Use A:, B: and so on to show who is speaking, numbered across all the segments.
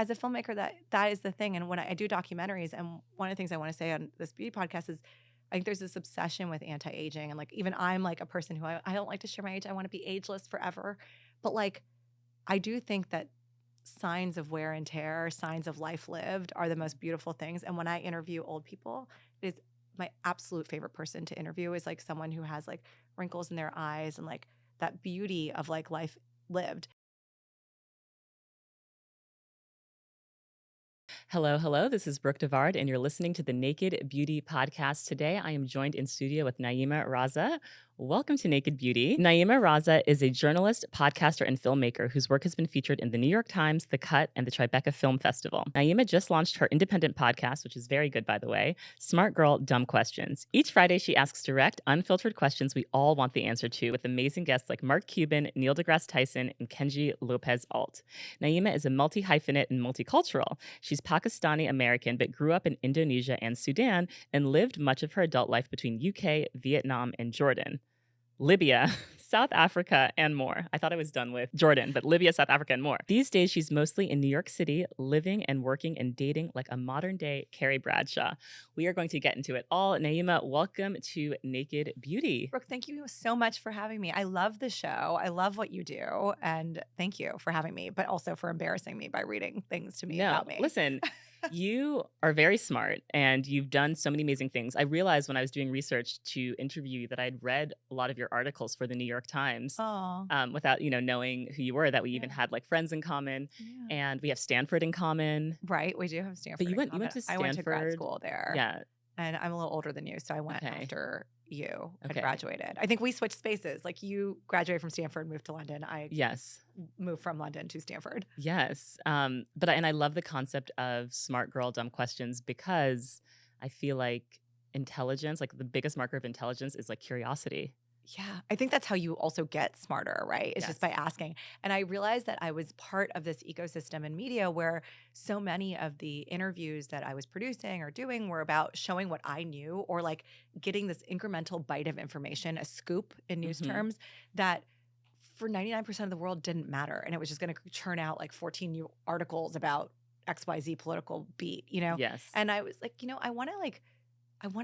A: as a filmmaker, that is the thing. And when I do documentaries, and one of the things I want to say on this beauty podcast is I think there's this obsession with anti-aging. And like, even I'm like a person who I don't like to share my age. I want to be ageless forever. But like, I do think that signs of wear and tear, signs of life lived are the most beautiful things. And when I interview old people, it is my absolute favorite person to interview is like someone who has like wrinkles in their eyes and like that beauty of like life lived.
B: Hello, hello. This is Brooke Devard, and you're listening to the Naked Beauty Podcast. Today, I am joined in studio with Nayeema Raza. Welcome to Naked Beauty. Nayeema Raza is a journalist, podcaster, and filmmaker whose work has been featured in the New York Times, The Cut, and the Tribeca Film Festival. Nayeema just launched her independent podcast, which is very good, by the way, Smart Girl, Dumb Questions. Each Friday, she asks direct, unfiltered questions we all want the answer to with amazing guests like Mark Cuban, Neil deGrasse Tyson, and Kenji Lopez Alt. Nayeema is a multi-hyphenate and multicultural. She's Pakistani American, but grew up in Indonesia and Sudan and lived much of her adult life between UK, Vietnam, and Jordan. Libya, South Africa, and more. I thought I was done with Jordan, but Libya, South Africa, and more. These days, she's mostly in New York City, living and working and dating like a modern-day Carrie Bradshaw. We are going to get into it all. Nayeema, welcome to Naked Beauty.
A: Brooke, thank you so much for having me. I love the show. I love what you do. And thank you for having me, but also for embarrassing me by reading things to me about me.
B: Listen, you are very smart and you've done so many amazing things. I realized when I was doing research to interview you that I'd read a lot of your articles for the New York Times without, knowing who you were, that we even had like friends in common and we have Stanford in common.
A: Right. We do have Stanford.
B: But you went to Stanford.
A: I went to grad school there.
B: Yeah.
A: And I'm a little older than you, so I went after you had graduated. I think we switched spaces. Like you graduated from Stanford, moved to London. I moved from London to Stanford.
B: Yes. I love the concept of smart girl, dumb questions because I feel like intelligence, like the biggest marker of intelligence is like curiosity.
A: Yeah, I think that's how you also get smarter, right? It's just by asking. And I realized that I was part of this ecosystem in media where so many of the interviews that I was producing or doing were about showing what I knew or like getting this incremental bite of information, a scoop in news terms that for 99% of the world didn't matter. And it was just going to churn out like 14 new articles about XYZ political beat,
B: Yes.
A: And I was like, I want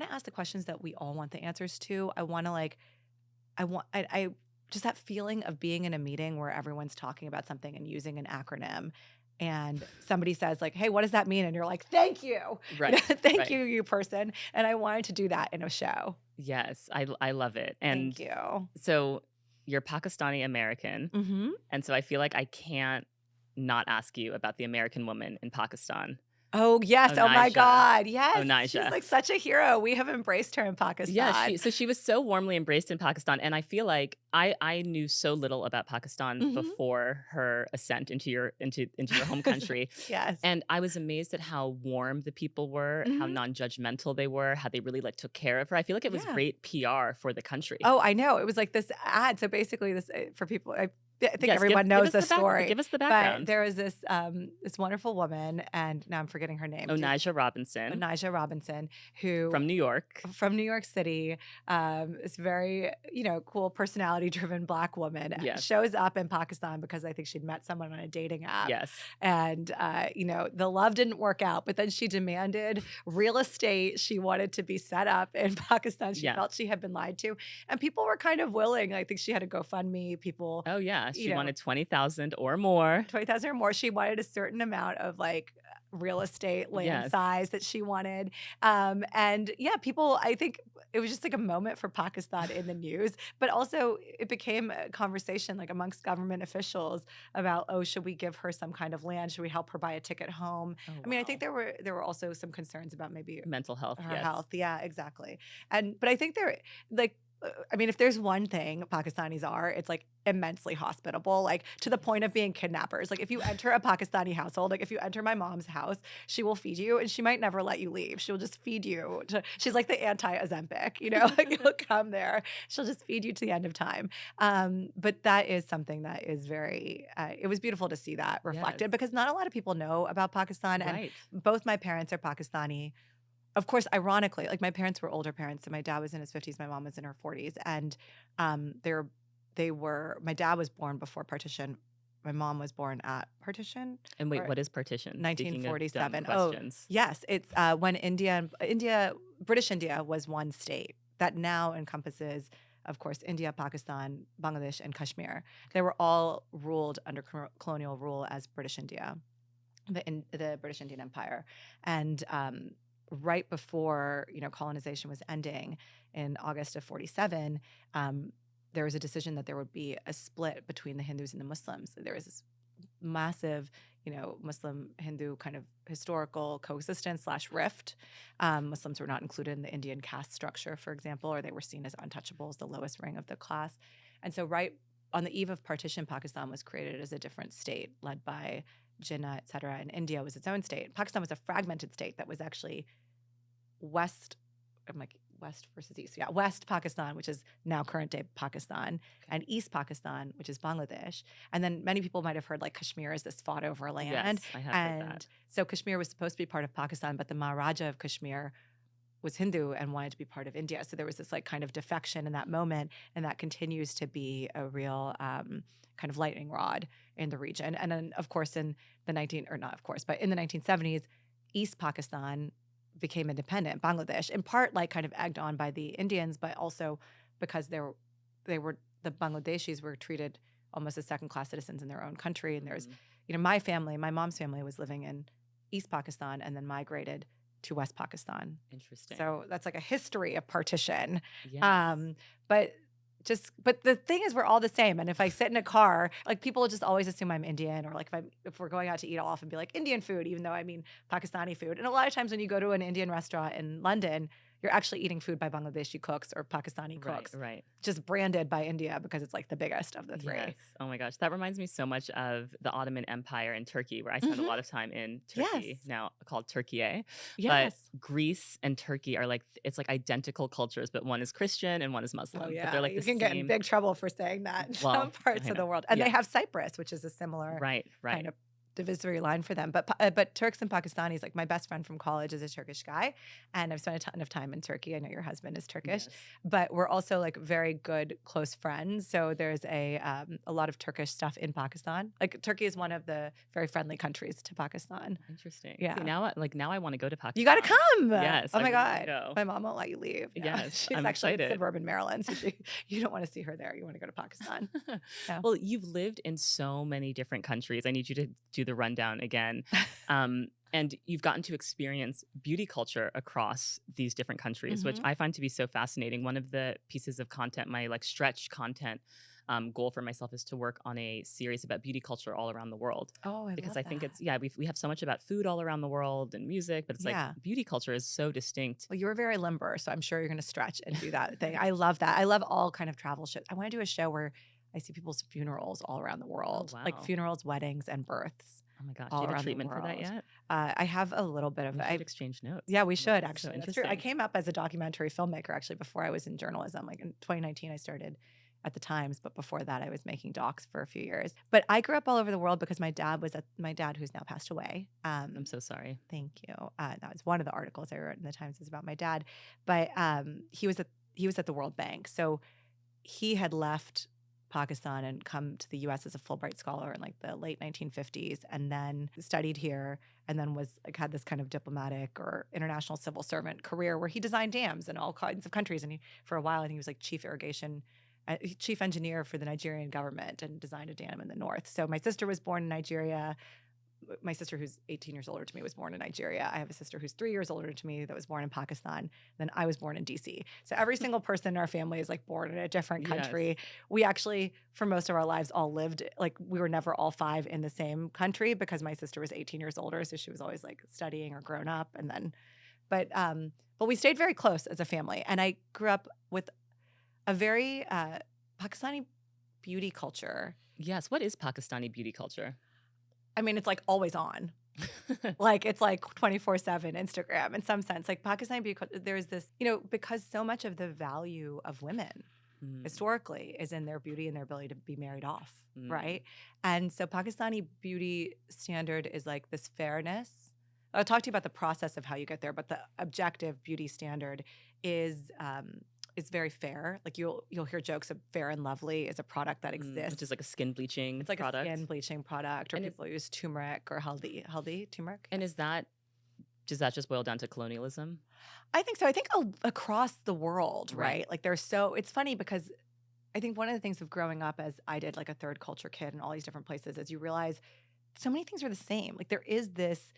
A: to ask the questions that we all want the answers to. I just that feeling of being in a meeting where everyone's talking about something and using an acronym and somebody says like, hey, what does that mean? And you're like, thank you.
B: Right.
A: Thank you, you person. And I wanted to do that in a show.
B: Yes. I love it. And
A: thank you.
B: So you're Pakistani American.
A: Mm-hmm.
B: And so I feel like I can't not ask you about the American woman in Pakistan.
A: Oh, yes. Oh, my God. Yes.
B: Onaija.
A: She's like such a hero. We have embraced her in Pakistan.
B: Yeah, so she was so warmly embraced in Pakistan. And I feel like I knew so little about Pakistan before her ascent into your home country.
A: Yes.
B: And I was amazed at how warm the people were, how non-judgmental they were, how they really like took care of her. I feel like it was great PR for the country.
A: Oh, I know. It was like this ad. So basically this for people, I think everyone knows the story.
B: Give us the background.
A: But there was this this wonderful woman, and now I'm forgetting her name.
B: Onaija
A: Robinson, who
B: from New York
A: City, this very cool personality-driven Black woman
B: Yes.
A: shows up in Pakistan because I think she'd met someone on a dating app.
B: Yes.
A: And the love didn't work out, but then she demanded real estate. She wanted to be set up in Pakistan. She felt she had been lied to, and people were kind of willing. I think she had a GoFundMe. People.
B: Oh yeah. She wanted 20,000 or more.
A: 20,000 or more. She wanted a certain amount of like real estate land size that she wanted. People, I think it was just like a moment for Pakistan in the news, but also it became a conversation like amongst government officials about, should we give her some kind of land? Should we help her buy a ticket home?
B: Oh,
A: I mean, I think there were also some concerns about maybe
B: mental health.
A: Her health. Yeah, exactly. But I think if there's one thing Pakistanis are, it's like immensely hospitable, like to the point of being kidnappers. Like if you enter a Pakistani household, like if you enter my mom's house, she will feed you and she might never let you leave. She'll just feed you. She's like the anti-Ozempic, like you'll come there. She'll just feed you to the end of time. But that is something that is very, it was beautiful to see that reflected because not a lot of people know about Pakistan.
B: Right.
A: And both my parents are Pakistani. Of course, ironically, like my parents were older parents. So my dad was in his 50s, my mom was in her 40s. And my dad was born before partition. my mom was born at partition.
B: And wait,
A: or
B: what is partition? Speaking of dumb
A: 1947. Oh,
B: questions.
A: yes. It's when British India was one state that now encompasses, of course, India, Pakistan, Bangladesh, and Kashmir. They were all ruled under colonial rule as British India, the British Indian Empire. And right before, colonization was ending in August of 47, there was a decision that there would be a split between the Hindus and the Muslims. There was this massive, Muslim-Hindu kind of historical coexistence / rift. Muslims were not included in the Indian caste structure, for example, or they were seen as untouchables, the lowest ring of the class. And so right on the eve of partition, Pakistan was created as a different state led by Jinnah, et cetera, and India was its own state. Pakistan was a fragmented state that was actually West versus East. Yeah, West Pakistan, which is now current day Pakistan, and East Pakistan, which is Bangladesh. And then many people might have heard like Kashmir is this fought over land.
B: Yes, I have heard that.
A: And so Kashmir was supposed to be part of Pakistan, but the Maharaja of Kashmir was Hindu and wanted to be part of India. So there was this like kind of defection in that moment, and that continues to be a real kind of lightning rod in the region. And then, of course, in the 1970s, East Pakistan became independent, Bangladesh, in part like kind of egged on by the Indians, but also because the Bangladeshis were treated almost as second-class citizens in their own country. And there's, my mom's family was living in East Pakistan and then migrated to West Pakistan.
B: Interesting.
A: So that's like a history of partition.
B: Yes.
A: But the thing is, we're all the same. And if I sit in a car, like people just always assume I'm Indian, or like if we're going out to eat, I'll often be like Indian food, even though I mean Pakistani food. And a lot of times when you go to an Indian restaurant in London, you're actually eating food by Bangladeshi cooks or Pakistani cooks,
B: right.
A: just branded by India because it's like the biggest of the three.
B: Yes. Oh my gosh. That reminds me so much of the Ottoman Empire in Turkey, where I spent a lot of time in Turkey, now called Turkey.
A: Yes.
B: But Greece and Turkey are like, it's like identical cultures, but one is Christian and one is Muslim.
A: Oh, yeah.
B: But they're like
A: you
B: the
A: can get in
B: same.
A: big trouble for saying that in some parts of the world. And they have Cyprus, which is a similar kind of divisory line for them. But Turks and Pakistanis, like my best friend from college is a Turkish guy, and I've spent a ton of time in Turkey. I know your husband is Turkish, but we're also like very good close friends. So there's a lot of Turkish stuff in Pakistan. Like Turkey is one of the very friendly countries to Pakistan.
B: Interesting.
A: Yeah.
B: See, now I want to go to Pakistan.
A: You got to come.
B: Yes.
A: Oh my
B: God.
A: God. My mom won't let you leave.
B: Yes.
A: She's
B: I'm
A: actually
B: excited.
A: in suburban Maryland, so you don't want to see her there. You want to go to Pakistan. Yeah.
B: Well, you've lived in so many different countries. I need you to do the rundown again. And you've gotten to experience beauty culture across these different countries, which I find to be so fascinating. One of the pieces of content, my like stretch content goal for myself, is to work on a series about beauty culture all around the world.
A: Oh,
B: because I think it's we have so much about food all around the world and music, but it's like beauty culture is so distinct.
A: Well, you're very limber, so I'm sure you're going to stretch and do that thing. I love that. I love all kind of travel shows. I want to do a show where I see people's funerals all around the world, like funerals, weddings, and births.
B: Oh my gosh, do you have a treatment for that yet?
A: I have a little bit of it.
B: We should exchange notes.
A: Yeah, we should actually.
B: So
A: That's true. I came up as a documentary filmmaker actually before I was in journalism. Like in 2019, I started at the Times, but before that, I was making docs for a few years. But I grew up all over the world because my dad who's now passed away.
B: I'm so sorry.
A: Thank you. That was one of the articles I wrote in the Times is about my dad. But he was at the World Bank, so he had left Pakistan and come to the U.S. as a Fulbright scholar in like the late 1950s, and then studied here, and then was like had this kind of diplomatic or international civil servant career where he designed dams in all kinds of countries. And for a while, I think he was like chief engineer for the Nigerian government and designed a dam in the north. So my sister was born in Nigeria. My sister, who's 18 years older to me, was born in Nigeria. I have a sister who's 3 years older to me that was born in Pakistan. Then I was born in DC. So every single person in our family is like born in a different country. Yes. We actually, for most of our lives, all lived, like we were never all five in the same country because my sister was 18 years older. So she was always like studying or grown up. And then, but we stayed very close as a family. And I grew up with a very Pakistani beauty culture.
B: Yes. What is Pakistani beauty culture?
A: I mean, it's like always on. Like it's like 24/7 Instagram in some sense. Like Pakistani beauty culture, there's this, because so much of the value of women historically is in their beauty and their ability to be married off, right? And so Pakistani beauty standard is like this fairness. I'll talk to you about the process of how you get there, but the objective beauty standard is is very fair. Like you'll hear jokes of Fair and Lovely is a product that exists.
B: Which is like a skin bleaching
A: It's like
B: product.
A: a skin bleaching product, or
B: And
A: people use turmeric or haldi, turmeric.
B: And does that just boil down to colonialism?
A: I think so. I think across the world,
B: Right.
A: right? Like it's funny because I think one of the things of growing up as I did, like a third culture kid in all these different places, is you realize so many things are the same. Like there is this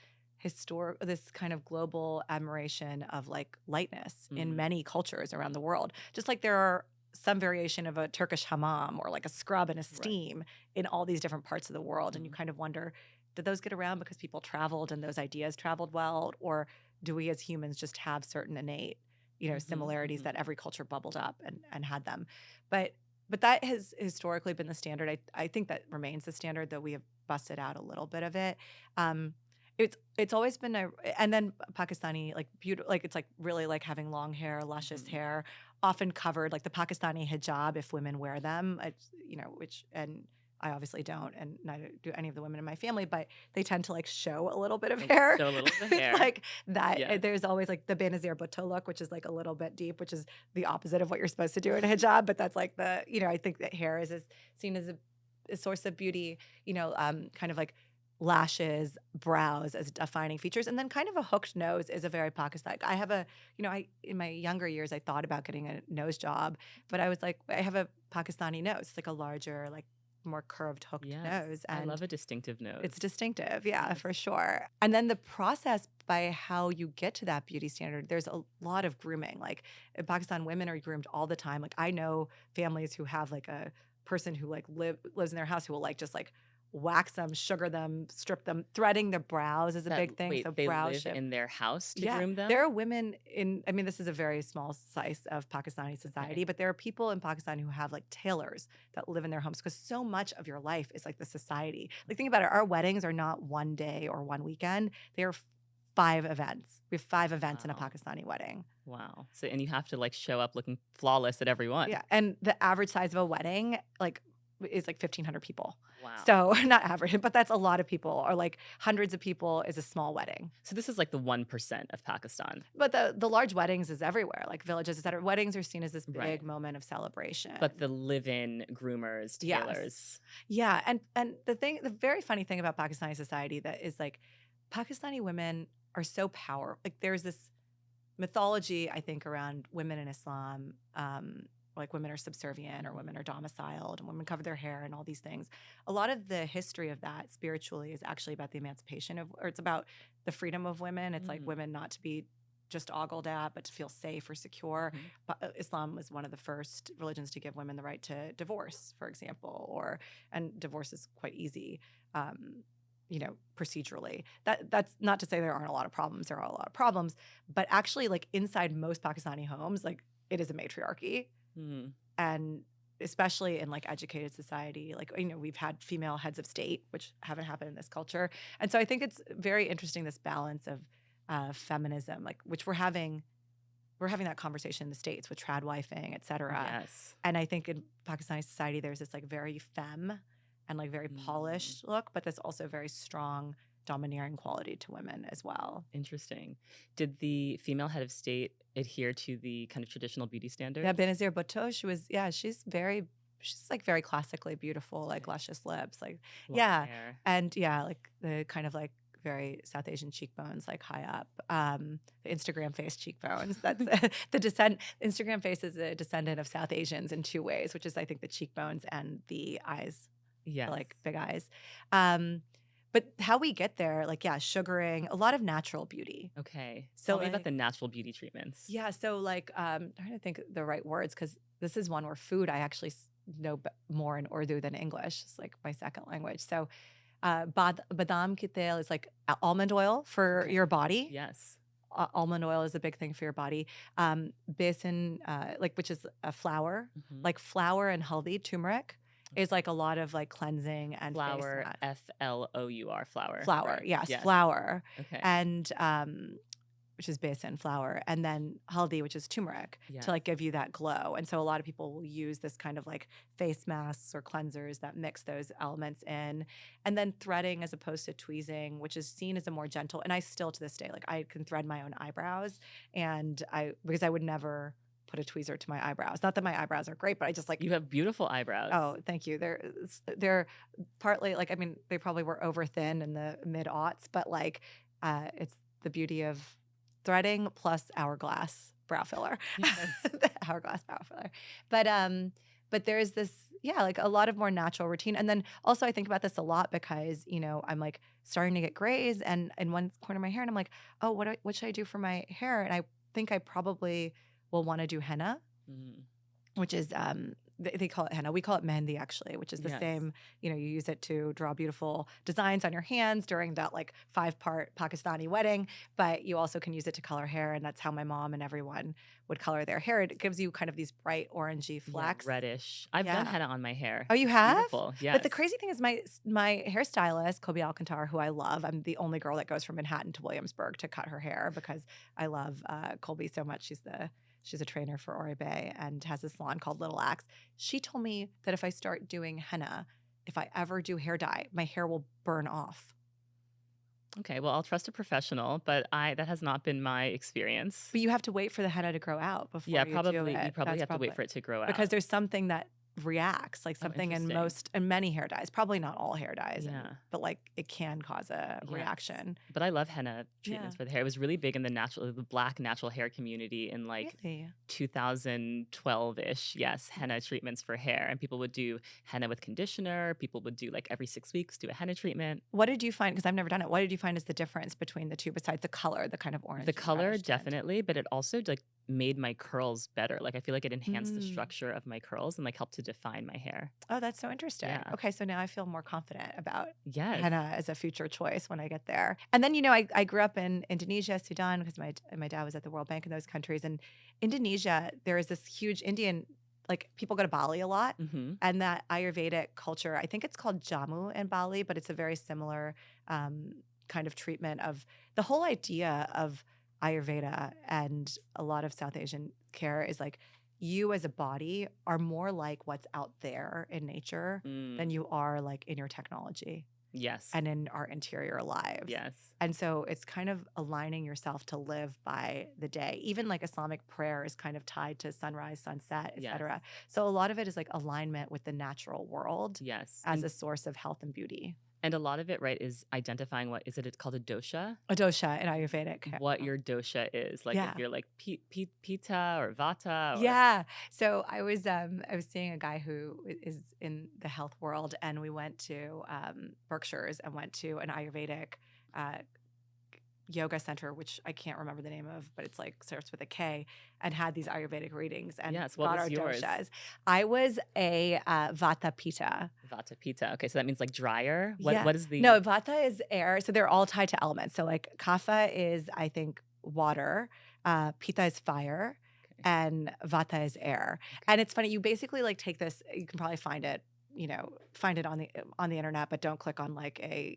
A: this kind of global admiration of like lightness in many cultures around the world. Just like there are some variation of a Turkish hammam or like a scrub and a steam in all these different parts of the world. And you kind of wonder, did those get around because people traveled and those ideas traveled well? Or do we as humans just have certain innate, similarities that every culture bubbled up and had them? But that has historically been the standard. I think that remains the standard, though we have busted out a little bit of it. It's always been and then Pakistani, like beautiful, like it's like really like having long hair, luscious hair, often covered, like the Pakistani hijab if women wear them. Which and I obviously don't, and neither do any of the women in my family, but they tend to like show a little bit of hair.
B: Show a little bit of hair.
A: It's like that.
B: Yeah.
A: There's always like the Benazir Bhutto look, which is like a little bit deep, which is the opposite of what you're supposed to do in a hijab. But that's like I think that hair is seen as a source of beauty. Kind of like lashes, brows as defining features, and then kind of a hooked nose is a very Pakistani. I have in my younger years I thought about getting a nose job, but I was like, I have a Pakistani nose. It's like a larger, like more curved hooked nose. And
B: I love a distinctive nose.
A: It's distinctive, yeah, for sure. And then the process by how you get to that beauty standard, there's a lot of grooming. Like in Pakistan, women are groomed all the time. Like I know families who have like a person who like lives in their house who will like just like wax them, sugar them, strip them. Threading their brows is a big thing.
B: Wait,
A: so
B: they
A: brow
B: live
A: shift.
B: in their house to groom them?
A: There are women this is a very small slice of Pakistani society, but there are people in Pakistan who have like tailors that live in their homes because so much of your life is like the society. Like think about it, our weddings are not one day or one weekend. They are 5 events. We have 5 events in a Pakistani wedding.
B: Wow. So, and you have to like show up looking flawless at every one.
A: Yeah. And the average size of a wedding, is like 1,500 people.
B: Wow.
A: So not average, but that's a lot of people, or like hundreds of people is a small wedding.
B: So this is like the 1% of Pakistan.
A: But the large weddings is everywhere, like villages, et cetera. Weddings are seen as this big moment of celebration.
B: But the live-in groomers, tailors.
A: Yeah. And the very funny thing about Pakistani society that is like Pakistani women are so powerful. Like there's this mythology, I think, around women in Islam, like women are subservient or women are domiciled and women cover their hair and all these things. A lot of the history of that spiritually is actually about the emancipation or it's about the freedom of women. It's like women not to be just ogled at, but to feel safe or secure. But Islam was one of the first religions to give women the right to divorce, for example, and divorce is quite easy. Procedurally. That's not to say there aren't a lot of problems. There are a lot of problems, but actually, like inside most Pakistani homes, like it is a matriarchy, and especially in like educated society, like we've had female heads of state, which haven't happened in this culture, and so I think it's very interesting this balance of feminism, like which we're having that conversation in the States with tradwifing, et cetera.
B: Yes,
A: and I think in Pakistani society, there's this like very femme and like very polished look, but there's also very strong domineering quality to women as well.
B: Interesting. Did the female head of state adhere to the kind of traditional beauty standards?
A: Yeah, Benazir Bhutto, she's like very classically beautiful, like luscious lips, like
B: Long hair.
A: and like the kind of like very South Asian cheekbones, like high up. The Instagram face cheekbones. That's Instagram face is a descendant of South Asians in 2 ways, which is I think the cheekbones and the eyes.
B: Yes.
A: Like big eyes. But how we get there, like, sugaring, a lot of natural beauty.
B: Okay.
A: So
B: Tell me about the natural beauty treatments.
A: Yeah. So like, I'm trying to think the right words because this is one where food I actually know more in Urdu than English. It's like my second language. So badam ki tel is like almond oil for your body.
B: Yes.
A: Almond oil is a big thing for your body. Besan, which is a flour, like flour and haldi, turmeric. Is like a lot of like cleansing and
B: flour, Flour, flour.
A: Flour,
B: right?
A: yes, flour.
B: Okay.
A: And which is besan, flour, and then haldi, which is turmeric, to like give you that glow. And so a lot of people will use this kind of like face masks or cleansers that mix those elements in. And then threading as opposed to tweezing, which is seen as a more gentle, and I still to this day, like I can thread my own eyebrows because I would never put a tweezer to my eyebrows. Not that my eyebrows are great, but I just like,
B: You have beautiful eyebrows.
A: oh, thank you. They're partly like, I mean, they probably were over thin in the mid aughts, but like, it's the beauty of threading plus hourglass brow filler.
B: Yes.
A: The hourglass brow filler. But there's this, yeah, like a lot of more natural routine. And then also I think about this a lot because, I'm like starting to get grays and in one corner of my hair, and I'm like, oh, what should I do for my hair? And I think I probably will want to do henna,
B: Mm.
A: which is they call it henna. We call it mehendi actually, which is the
B: Yes.
A: same. You use it to draw beautiful designs on your hands during that like 5-part Pakistani wedding, but you also can use it to color hair, and that's how my mom and everyone would color their hair. It gives you kind of these bright orangey
B: Yeah,
A: flecks.
B: reddish. I've done
A: Yeah.
B: henna on my hair.
A: Oh, you
B: It's
A: have?
B: beautiful. Yes.
A: But the crazy thing is my hairstylist, Kobe Alcantar, who I love, I'm the only girl that goes from Manhattan to Williamsburg to cut her hair because I love Colby so much. She's a trainer for Oribe and has a salon called Little Axe. She told me that if I start doing henna, if I ever do hair dye, my hair will burn off.
B: Okay, well, I'll trust a professional, but that has not been my experience.
A: But you have to wait for the henna to grow out before
B: Yeah,
A: you do
B: probably
A: it.
B: you probably
A: That's
B: have to wait for it to grow out.
A: because there's something that reacts, like
B: Oh,
A: something in
B: interesting.
A: many hair dyes, probably not all hair dyes,
B: Yeah.
A: but like it can cause a
B: Yes.
A: reaction.
B: But I love henna treatments
A: Yeah.
B: for the hair. It was really big in the black natural hair community in like
A: Really?
B: 2012-ish. Yes, henna treatments for hair. And people would do henna with conditioner. People would do like every 6 weeks do a henna treatment.
A: What did you find? Because I've never done it. What did you find is the difference between the two besides the color, the kind of orange?
B: The color definitely, but it also like made my curls better. Like I feel like it enhanced the structure of my curls and like helped to define my hair.
A: Oh, that's so interesting.
B: Yeah.
A: Okay, so now I feel more confident about
B: Yes.
A: henna as a future choice when I get there. And then, I grew up in Indonesia, Sudan, because my dad was at the World Bank in those countries. And Indonesia, there is this huge Indian, like people go to Bali a lot.
B: Hmm.
A: And that Ayurvedic culture, I think it's called Jamu in Bali, but it's a very similar kind of treatment of the whole idea of Ayurveda and a lot of South Asian care is like you as a body are more like what's out there in nature than you are like in your technology
B: Yes.
A: and in our interior lives.
B: Yes.
A: And so it's kind of aligning yourself to live by the day. Even like Islamic prayer is kind of tied to sunrise, sunset, et
B: Yes.
A: cetera. So a lot of it is like alignment with the natural world
B: Yes.
A: as a source of health and beauty.
B: And a lot of it, right, is identifying it's called a dosha?
A: A dosha in Ayurvedic.
B: What your dosha is. Like
A: Yeah.
B: if you're like Pitta or Vata. Or,
A: Yeah. So I was seeing a guy who is in the health world, and we went to Berkshires and went to an Ayurvedic yoga center, which I can't remember the name of, but it's like starts with a K, and had these Ayurvedic readings and
B: Yes, what
A: got
B: was
A: our
B: yours?
A: doshas. I was a Vata Pitta.
B: Vata Pitta. Okay, so that means like drier.
A: Yeah.
B: What is the
A: No, Vata is air. So they're all tied to elements. So like Kapha is, I think, water. Pitta is fire.
B: Okay.
A: And Vata is air. And it's funny. You basically like take this. You can probably find it. Find it on the internet, but don't click on like a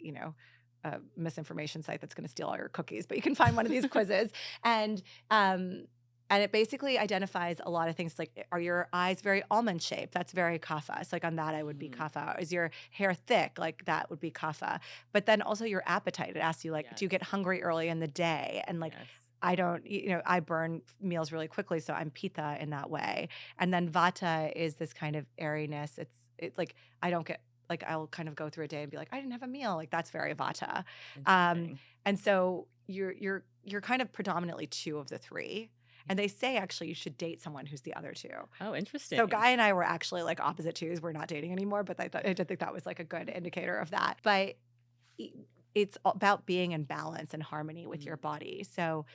A: misinformation site that's going to steal all your cookies. But you can find one of these quizzes, and it basically identifies a lot of things. Like, are your eyes very almond shaped? That's very kapha. So like on that, I would be kapha. Is your hair thick? Like that would be kapha. But then also your appetite. It asks you like,
B: Yes.
A: do you get hungry early in the day? And like,
B: Yes.
A: I don't, I burn meals really quickly, so I'm pitta in that way. And then vata is this kind of airiness. It's like I don't get like I'll kind of go through a day and be like I didn't have a meal. Like that's very vata.
B: Interesting.
A: And so you're kind of predominantly two of the three. And they say actually you should date someone who's the other two.
B: Oh, interesting.
A: So Guy and I were actually like opposite twos. We're not dating anymore, but I did think that was like a good indicator of that. But it's about being in balance and harmony with your body. So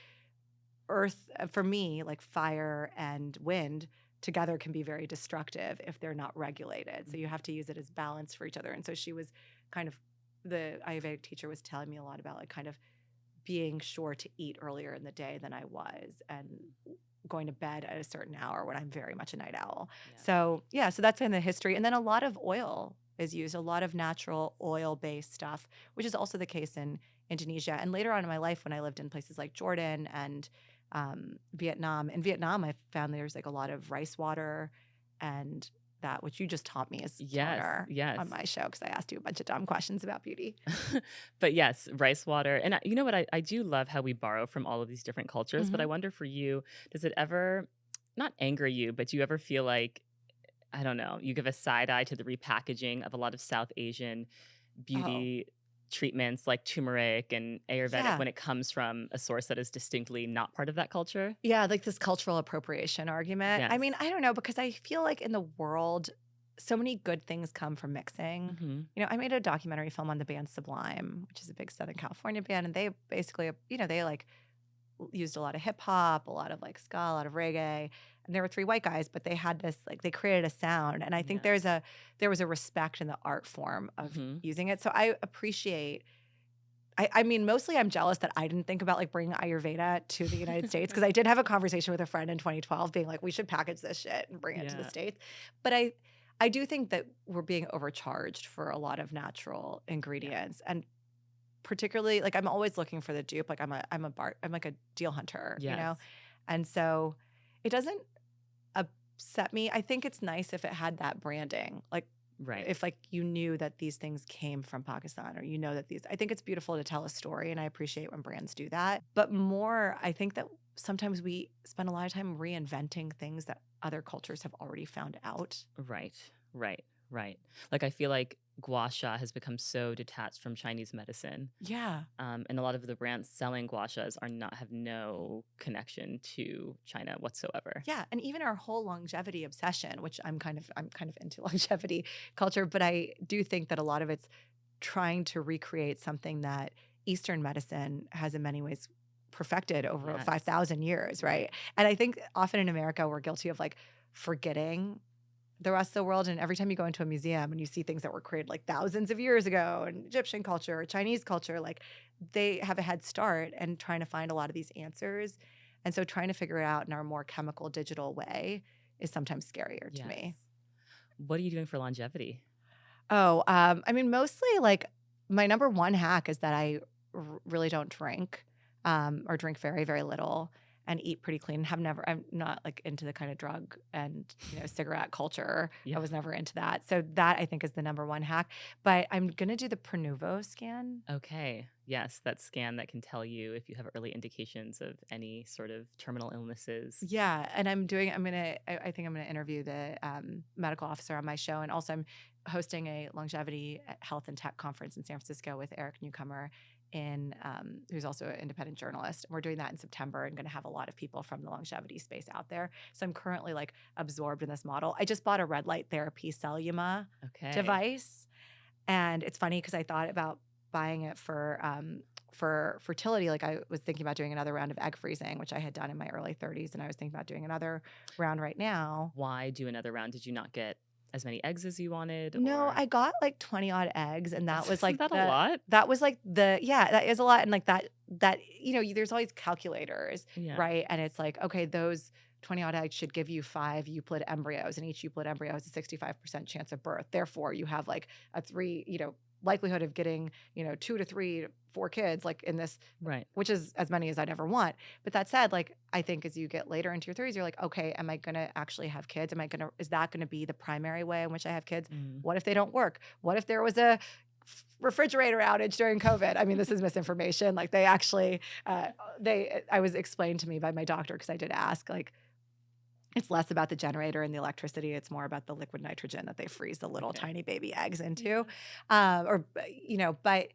A: earth, for me, like fire and wind together can be very destructive if they're not regulated. So you have to use it as balance for each other. And so she was kind of, the Ayurvedic teacher was telling me a lot about like kind of being sure to eat earlier in the day than I was and going to bed at a certain hour when I'm very much a night owl.
B: Yeah.
A: So that's in the history. And then a lot of oil is used, a lot of natural oil-based stuff, which is also the case in Indonesia. And later on in my life when I lived in places like Jordan and Vietnam. In Vietnam, I found there's like a lot of rice water and that, which you just taught me as toner on my show because I asked you a bunch of dumb questions about beauty.
B: But yes, rice water. And you know what? I do love how we borrow from all of these different cultures, but I wonder for you, does it ever not anger you, but do you ever feel like, I don't know, you give a side eye to the repackaging of a lot of South Asian
A: Oh,
B: beauty treatments like turmeric and Ayurvedic
A: yeah.
B: when it comes from a source that is distinctly not part of that culture?
A: Yeah, like this cultural appropriation argument. I mean,
B: Yes.
A: I don't know because I feel like in the world, so many good things come from mixing.
B: Hmm.
A: I made a documentary film on the band Sublime, which is a big Southern California band, and they basically, they like used a lot of hip hop, a lot of like ska, a lot of reggae, and there were three white guys, but they had this like they created a sound, and I think
B: Yes.
A: there was a respect in the art form of
B: Hmm.
A: using it. So I appreciate I mean, mostly I'm jealous that I didn't think about like bringing Ayurveda to the United States because I did have a conversation with a friend in 2012 being like, we should package this shit and bring it to the
B: Yeah.
A: States. But I do think that we're being overcharged for a lot of natural
B: Yeah.
A: ingredients. And particularly like I'm always looking for the dupe. Like I'm like a deal hunter,
B: Yes.
A: And so it doesn't upset me. I think it's nice if it had that branding. Like
B: Right.
A: if like you knew that these things came from Pakistan or that these I think it's beautiful to tell a story and I appreciate when brands do that. But more, I think that sometimes we spend a lot of time reinventing things that other cultures have already found out.
B: Right, right, right. Like I feel like gua sha has become so detached from Chinese medicine,
A: Yeah.
B: and a lot of the brands selling gua shas are not have no connection to China whatsoever.
A: Yeah, and even our whole longevity obsession, which I'm kind of into longevity culture, but I do think that a lot of it's trying to recreate something that Eastern medicine has in many ways perfected over
B: Yes,
A: 5,000 years,
B: right.
A: right? And I think often in America we're guilty of like forgetting the rest of the world. And every time you go into a museum and you see things that were created like thousands of years ago and Egyptian culture or Chinese culture, like they have a head start and trying to find a lot of these answers. And so trying to figure it out in our more chemical digital way is sometimes scarier to
B: Yes.
A: me.
B: What are you doing for longevity?
A: Oh, I mean, mostly like my number one hack is that I really don't drink, or drink very, very little and eat pretty clean. I'm not like into the kind of drug and, cigarette culture. I
B: Yeah.
A: was never into that. So that I think is the number one hack. But I'm going to do the Pronuvo scan.
B: Okay. Yes, that scan that can tell you if you have early indications of any sort of terminal illnesses.
A: Yeah, and I think I'm gonna interview the medical officer on my show, and also I'm hosting a longevity health and tech conference in San Francisco with Eric Newcomer, who's also an independent journalist. And we're doing that in September, and going to have a lot of people from the longevity space out there. So I'm currently like absorbed in this model. I just bought a red light therapy Celluma
B: Okay.
A: device, and it's funny because I thought about buying it for fertility. Like I was thinking about doing another round of egg freezing, which I had done in my early 30s, and I was thinking about doing another round right now.
B: Why do another round? Did you not get as many eggs as you wanted,
A: No,
B: or
A: I got like 20 odd eggs, and that was
B: isn't
A: like
B: that a lot?
A: yeah, that is a lot. And like that, there's always calculators,
B: Yeah.
A: right? And it's like, okay, those 20 odd eggs should give you 5 euploid embryos, and each euploid embryo has a 65% chance of birth. Therefore, you have like a likelihood of getting, 2 to 3 4 kids, like in this,
B: Right.
A: which is as many as I'd ever want. But that said, like I think as you get later into your 30s, you're like, okay, am I gonna actually have kids? Is that gonna be the primary way in which I have kids?
B: Mm.
A: What if they don't work? What if there was a refrigerator outage during COVID? I mean, this is misinformation. Like they actually, I was explained to me by my doctor because I did ask, like, it's less about the generator and the electricity. It's more about the liquid nitrogen that they freeze the little
B: Okay.
A: tiny baby eggs into.
B: Yeah.
A: But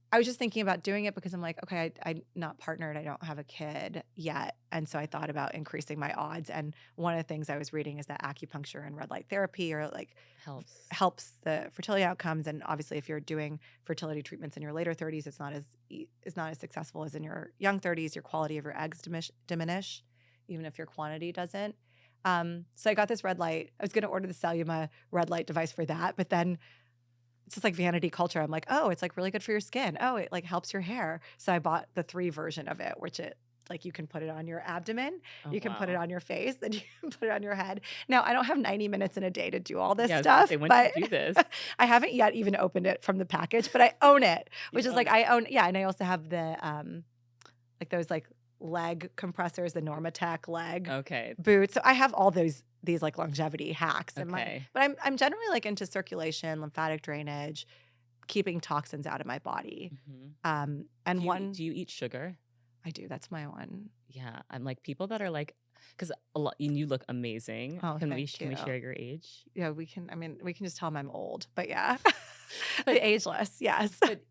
A: I was just thinking about doing it because I'm like, okay, I'm not partnered. I don't have a kid yet. And so I thought about increasing my odds. And one of the things I was reading is that acupuncture and red light therapy or like
B: Helps.
A: helps the fertility outcomes. And obviously, if you're doing fertility treatments in your later 30s, it's not as successful as in your young 30s. Your quality of your eggs diminish, even if your quantity doesn't. So I got this red light. I was going to order the Celluma red light device for that, but then it's just like vanity culture. I'm like, oh, it's like really good for your skin. Oh, it like helps your hair. So I bought the 3 version of it, which it like you can put it on your abdomen,
B: Oh,
A: you can put it
B: wow.
A: on your face, and you can put it on your head. Now I don't have 90 minutes in a day to do all this
B: Yeah, I was gonna
A: stuff,
B: say, when do you
A: but
B: do this?
A: I haven't yet even opened it from the package, but I own it,
B: You
A: which is
B: own
A: like
B: it.
A: I own, yeah. And I also have the like those like leg compressors, the Normatec leg
B: Okay.
A: boots. So I have all these like longevity hacks and
B: Okay.
A: but I'm generally like into circulation, lymphatic drainage, keeping toxins out of my body.
B: Mhm.
A: And
B: Do
A: one
B: you eat sugar?
A: I do, that's my one.
B: Yeah, I'm like people that are like Because a lot, and you look amazing.
A: Oh,
B: Can
A: thank
B: we
A: you.
B: share your age?
A: Yeah, we can. I mean, we can just tell them I'm old, but yeah,
B: But
A: ageless. Yes.
B: but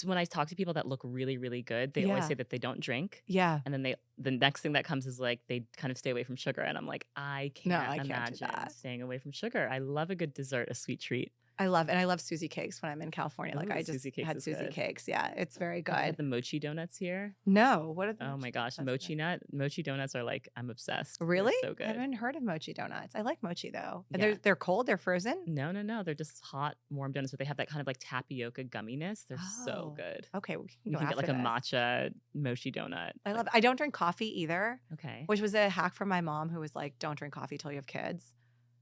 B: when I talk to people that look really, really good, they always
A: Yeah.
B: say that they don't drink.
A: Yeah.
B: And then the next thing that comes is like they kind of stay away from sugar. And I'm like, I
A: No,
B: can't
A: I can't do
B: imagine
A: that.
B: staying away from sugar. I love a good dessert, a sweet treat.
A: I love Susie cakes when I'm in California. Like
B: Ooh,
A: I just
B: Susie cakes
A: had
B: is
A: Susie
B: good.
A: cakes. Yeah, it's very
B: Have you had
A: good.
B: the mochi donuts here?
A: No, what are the
B: Oh my
A: mochi
B: gosh,
A: donuts?
B: mochi donuts are like, I'm obsessed.
A: Really?
B: They're so
A: I
B: good.
A: haven't heard of mochi donuts. I like mochi though. And
B: Yeah.
A: they're cold. They're frozen.
B: No. They're just hot, warm donuts, but they have that kind of like tapioca gumminess. They're so
A: Oh,
B: good.
A: okay. We can
B: You
A: go
B: can get
A: after
B: like a
A: this.
B: matcha mochi donut.
A: I
B: Like,
A: love. I don't drink coffee either,
B: okay.
A: which was a hack from my mom, who was like, "Don't drink coffee till you have kids,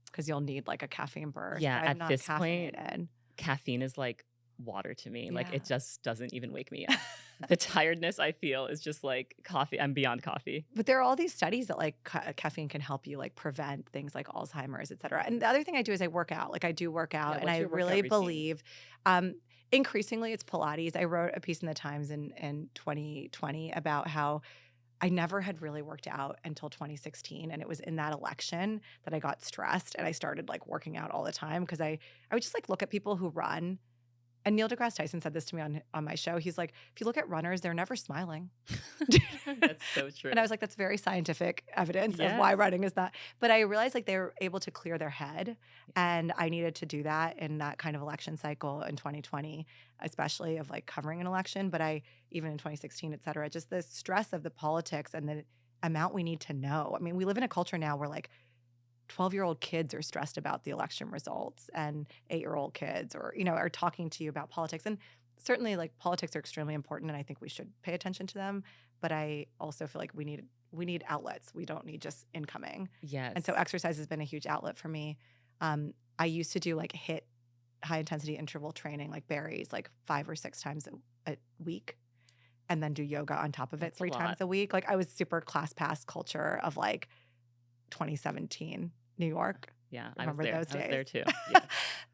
A: because you'll need like a caffeine burst."
B: Yeah,
A: I'm
B: at
A: not
B: this point,
A: caffeinated.
B: caffeine is like water to me. Like
A: Yeah.
B: it just doesn't even wake me up. The tiredness I feel is just like coffee. I'm beyond coffee.
A: But there are all these studies that like caffeine can help you like prevent things like Alzheimer's, et cetera. And the other thing I do is I work out. Like I do work out, and
B: what's
A: I
B: your workout
A: really
B: routine?
A: believe, increasingly it's Pilates. I wrote a piece in the Times in 2020 about how I never had really worked out until 2016. And it was in that election that I got stressed and I started like working out all the time, because I would just like look at people who run. And Neil deGrasse Tyson said this to me on my show. He's like, if you look at runners, they're never smiling.
B: That's so true.
A: And I was like, that's very scientific evidence of why
B: Yes.
A: running is not. But I realized like they were able to clear their head. And I needed to do that in that kind of election cycle in 2020, especially of like covering an election. But even in 2016, et cetera, just the stress of the politics and the amount we need to know. I mean, we live in a culture now where like 12-year-old kids are stressed about the election results, and 8-year-old kids are talking to you about politics. And certainly like politics are extremely important, and I think we should pay attention to them. But I also feel like we need outlets. We don't need just incoming.
B: Yes.
A: And so exercise has been a huge outlet for me. I used to do like HIIT, high intensity interval training, like berries, like 5 or 6 times a week, and then do yoga on top of it
B: That's a
A: 3 times
B: lot.
A: a week. Like I was super class pass culture of like 2017 New York.
B: Yeah,
A: Remember
B: I was
A: those
B: there. I was there
A: days?
B: too. Yeah.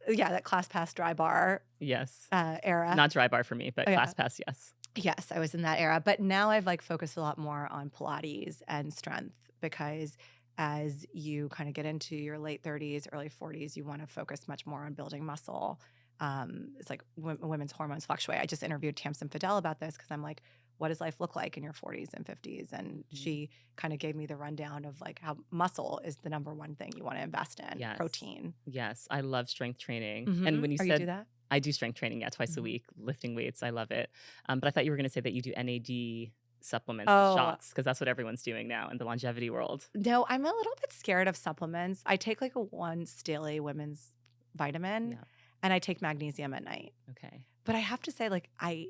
A: Yeah, that class pass dry bar
B: Yes.
A: era.
B: Not dry bar for me, but
A: Oh, yeah.
B: class pass, yes.
A: Yes, I was in that era. But now I've like focused a lot more on Pilates and strength, because as you kind of get into your late 30s, early 40s, you want to focus much more on building muscle. It's like women's hormones fluctuate. I just interviewed Tamsin Fidel about this, because I'm like, what does life look like in your 40s and 50s? And she kind of gave me the rundown of like how muscle is the number one thing you want to invest in.
B: Yes.
A: Protein.
B: Yes, I love strength training.
A: Mhm.
B: And when you
A: Are
B: said
A: do that?
B: I do strength training, yeah, twice a
A: Mhm.
B: week, lifting weights, I love it. But I thought you were going to say that you do NAD supplements,
A: Oh.
B: shots, because that's what everyone's doing now in the longevity world.
A: No, I'm a little bit scared of supplements. I take like a once daily women's vitamin,
B: Yeah.
A: and I take magnesium at night.
B: Okay.
A: But I have to say, like, I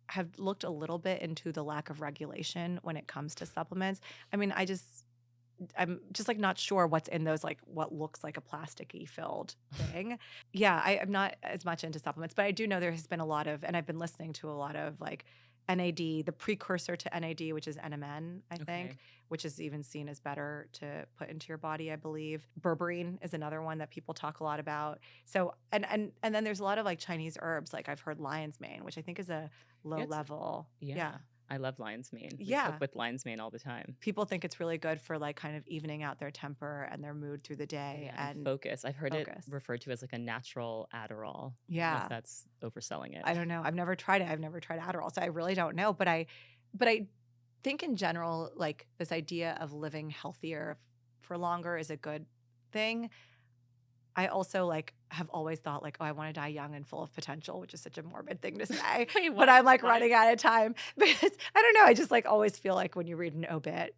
A: have looked a little bit into the lack of regulation when it comes to supplements. I mean, I'm just like not sure what's in those, like what looks like a plasticky filled thing. Yeah, I'm not as much into supplements, but I do know there has been a lot of, and I've been listening to a lot of like NAD, the precursor to NAD, which is NMN, I think,
B: Okay.
A: which is even seen as better to put into your body, I believe. Berberine is another one that people talk a lot about. So, and then there's a lot of like Chinese herbs, like I've heard lion's mane, which I think is a low
B: It's-
A: level.
B: Yeah. I love lion's mane. We
A: Yeah.
B: cook with lion's mane all the time.
A: People think it's really good for like kind of evening out their temper and their mood through the day.
B: Yeah, and
A: and
B: focus. I've heard
A: focus.
B: it referred to as like a natural Adderall. I don't know
A: Yeah.
B: if that's overselling it.
A: I don't know. I've never tried it. I've never tried Adderall, so I really don't know. But I think in general, like this idea of living healthier for longer is a good thing. I also like have always thought like, oh, I want to die young and full of potential, which is such a morbid thing to say.
B: Wait,
A: But
B: what?
A: I'm like
B: Why?
A: running out of time because I don't know. I just like always feel like when you read an obit,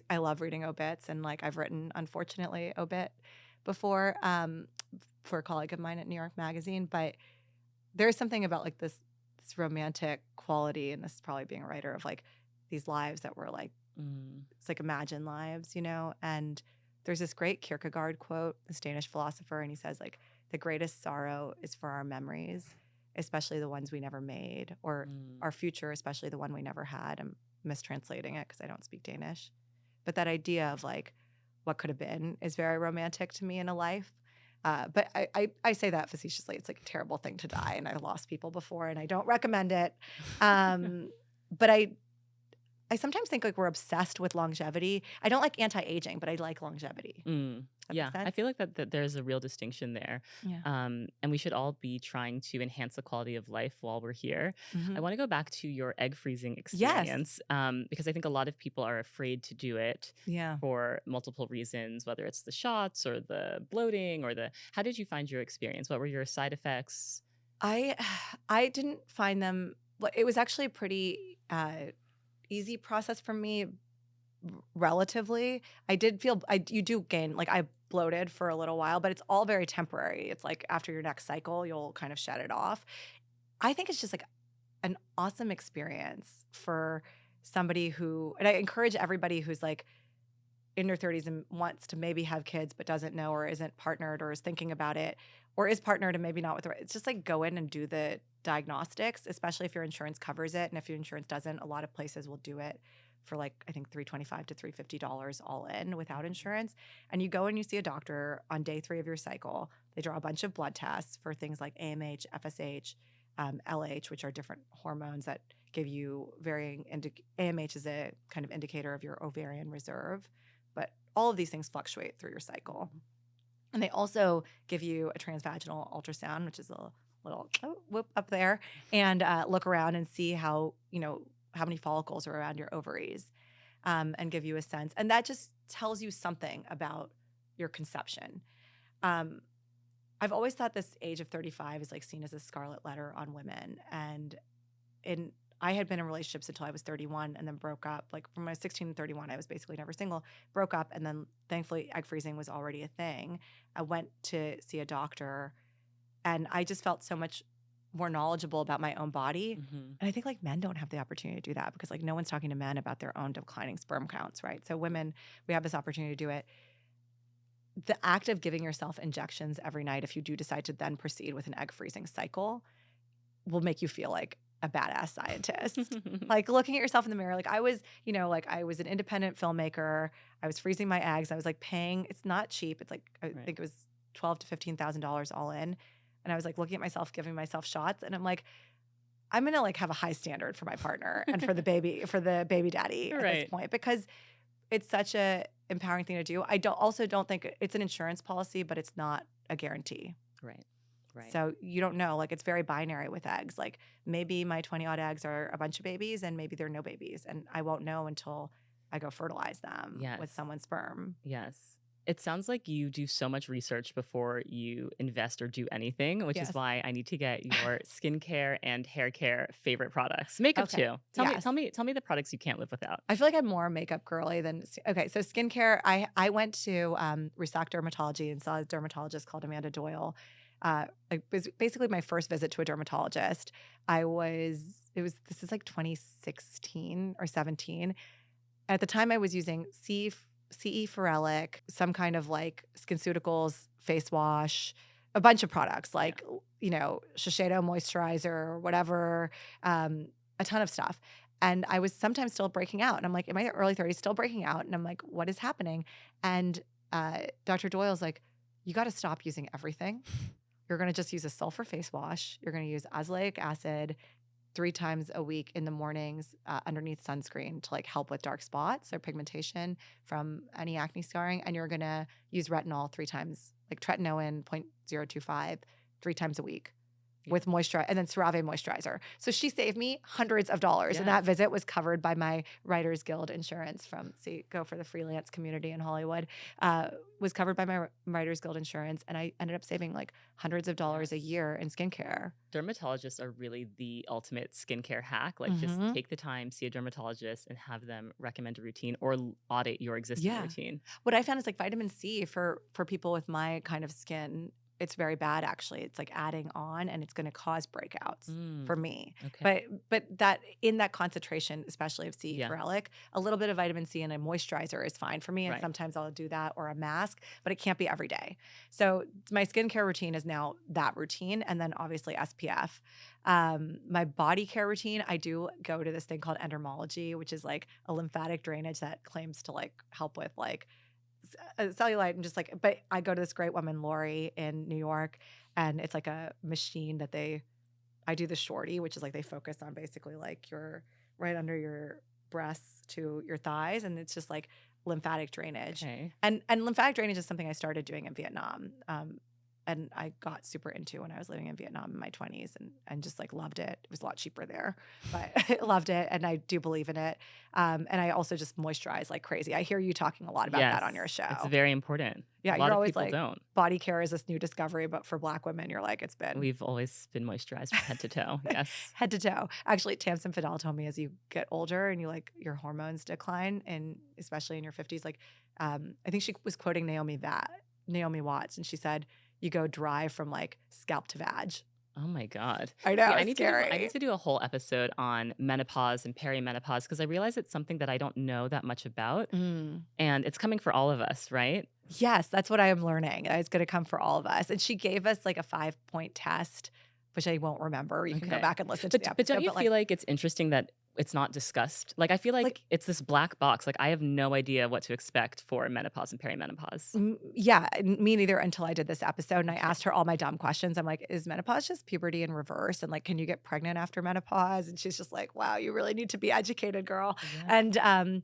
A: I love reading obits, and like I've written, unfortunately, obit before for a colleague of mine at New York Magazine. But there's something about like this romantic quality, and this is probably being a writer, of like these lives that were like, it's like imagined lives, and there's this great Kierkegaard quote, this Danish philosopher, and he says like, the greatest sorrow is for our memories, especially the ones we never made, or our future, especially the one we never had. I'm mistranslating it because I don't speak Danish. But that idea of like what could have been is very romantic to me in a life. But I say that facetiously. It's like a terrible thing to die, and I've lost people before, and I don't recommend it. But I sometimes think like we're obsessed with longevity. I don't like anti-aging, but I like longevity.
B: Mm,
A: That
B: yeah,
A: makes
B: I
A: sense?
B: feel like that there's a real distinction there.
A: Yeah.
B: And we should all be trying to enhance the quality of life while we're here. I
A: Hmm.
B: want to go back to your egg freezing
A: Yes.
B: experience because I think a lot of people are afraid to do it
A: Yeah.
B: for multiple reasons, whether it's the shots or the bloating or the. How did you find your experience? What were your side effects?
A: I I didn't find them. Well, it was actually a pretty easy process for me, relatively. I did feel you do gain, like, I bloated for a little while, but it's all very temporary. It's like after your next cycle, you'll kind of shed it off. I think it's just like an awesome experience for somebody who, and I encourage everybody who's like in their 30s and wants to maybe have kids but doesn't know, or isn't partnered, or is thinking about it, or is partnered and maybe not with the right. It's just like go in and do the diagnostics, especially if your insurance covers it. And if your insurance doesn't, a lot of places will do it for like I think $325 to $350 all in without insurance. And you go and you see a doctor on day 3 of your cycle. They draw a bunch of blood tests for things like AMH, FSH, LH, which are different hormones that give you varying. AMH is a kind of indicator of your ovarian reserve, but all of these things fluctuate through your cycle. And they also give you a transvaginal ultrasound, which is a little whoop up there, and look around and see how, how many follicles are around your ovaries, and give you a sense. And that just tells you something about your conception. Um, I've always thought this age of 35 is like seen as a scarlet letter on women. And in I had been in relationships until I was 31 and then broke up. Like from my 16 to 31, I was basically never single, broke up. And then thankfully egg freezing was already a thing. I went to see a doctor and I just felt so much more knowledgeable about my own body.
B: Hmm.
A: And I think like men don't have the opportunity to do that because like no one's talking to men about their own declining sperm counts, right? So women, we have this opportunity to do it. The act of giving yourself injections every night, if you do decide to then proceed with an egg freezing cycle, will make you feel like a badass scientist. Like looking at yourself in the mirror, like I was, like I was an independent filmmaker. I was freezing my eggs. I was like paying, it's not cheap. It's like, I
B: Right.
A: think it was $12,000 to $15,000 all in. And I was like looking at myself, giving myself shots. And I'm like, I'm going to like have a high standard for my partner and for the baby daddy at this
B: Right.
A: point, because it's such a empowering thing to do. I don't think it's an insurance policy, but it's not a guarantee.
B: Right. Right.
A: So you don't know. Like it's very binary with eggs. Like maybe my 20 odd eggs are a bunch of babies and maybe they're no babies. And I won't know until I go fertilize them with
B: Yes.
A: someone's sperm.
B: Yes. It sounds like you do so much research before you invest or do anything, which is
A: Yes.
B: why I need to get your skincare and hair care favorite products. Makeup
A: Okay.
B: too. Tell
A: Yes.
B: me the products you can't live without.
A: I feel like I'm more makeup girly than okay. So skincare, I went to Restock Dermatology and saw a dermatologist called Amanda Doyle. Like basically my first visit to a dermatologist. This is like 2016 or 17. At the time, I was using CE Ferrelic, some kind of like SkinCeuticals face wash, a bunch of products like, Shiseido moisturizer or whatever, a ton of stuff. And I was sometimes still breaking out. And I'm like, in my early 30s, still breaking out. And I'm like, what is happening? And Dr. Doyle's like, you got to stop using everything. You're going to just use a sulfur face wash. You're going to use azelaic acid 3 times a week in the mornings underneath sunscreen to like help with dark spots or pigmentation from any acne scarring. And you're going to use retinol 3 times, like tretinoin 0.025, 3 times a week with moisturizer, and then CeraVe moisturizer. So she saved me hundreds of dollars. And that visit was covered by my Writers Guild insurance from Go for the freelance community in Hollywood, was covered by my Writers Guild insurance. And I ended up saving like hundreds of dollars a year in skincare.
B: Dermatologists are really the ultimate skincare hack. Like just take the time, see a dermatologist and have them recommend a routine or audit your existing routine.
A: What I found is like vitamin C for people with my kind of skin, it's very bad actually. It's like adding on and it's going to cause breakouts for me.
B: Okay.
A: But that in that concentration, especially of CE Ferrelic, a little bit of vitamin C and a moisturizer is fine for me. And sometimes I'll do that or a mask, but it can't be every day. So my skincare routine is now that routine. And then obviously SPF. My body care routine, I do go to this thing called endermology, which is like a lymphatic drainage that claims to like help with like cellulite and just like, but I go to this great woman, Lori, in New York, and it's like a machine that I do the shorty, which is like they focus on basically like your right under your breasts to your thighs, and it's just like lymphatic drainage.
B: Okay.
A: And lymphatic drainage is something I started doing in Vietnam. And I got super into when I was living in Vietnam in my 20s and just like loved it. It was a lot cheaper there, but I loved it and I do believe in it. And I also just moisturize like crazy. I hear you talking a lot about that on your
B: Yes,
A: show.
B: it's very important.
A: Yeah,
B: A lot
A: you're
B: of
A: always
B: people
A: like,
B: don't.
A: body care is this new discovery, but for Black women, you're like, it's been
B: We've always been moisturized from head to toe. Yes.
A: head to toe. Actually, Tamsin Fidel told me as you get older and you like your hormones decline, and especially in your 50s, like I think she was quoting Naomi Watts, and she said, you go dry from like scalp to vag.
B: Oh my God.
A: I know,
B: See,
A: it's
B: I need
A: scary.
B: to do a whole episode on menopause and perimenopause because I realize it's something that I don't know that much about.
A: Mm.
B: And it's coming for all of us, right?
A: Yes, that's what I am learning. It's going to come for all of us. And she gave us like a 5-point test, which I won't remember. You can go
B: Okay.
A: back and listen to the
B: But don't
A: episode.
B: you feel like it's interesting that it's not discussed? Like I feel like it's this black box. Like I have no idea what to expect for menopause and perimenopause.
A: Yeah, me neither until I did this episode and I asked her all my dumb questions. I'm like, is menopause just puberty in reverse? And like, can you get pregnant after menopause? And she's just like, wow, you really need to be educated, girl.
B: Yeah.
A: And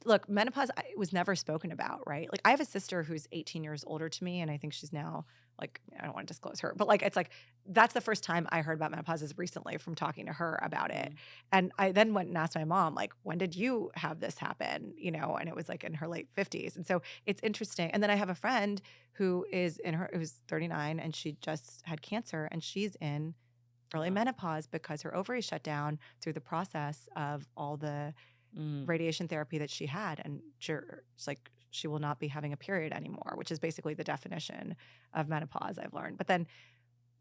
A: look, menopause was never spoken about, right? Like I have a sister who's 18 years older to me, and I think she's now like, I don't want to disclose her, but like it's like that's the first time I heard about menopause is recently from talking to her about it. And I then went and asked my mom, like, when did you have this happen? You know, and it was like in her late 50s. And so it's interesting. And then I have a friend who who's 39 and she just had cancer and she's in early menopause because her ovaries shut down through the process of all the radiation therapy that she had. And it's like she will not be having a period anymore, which is basically the definition of menopause, I've learned. But then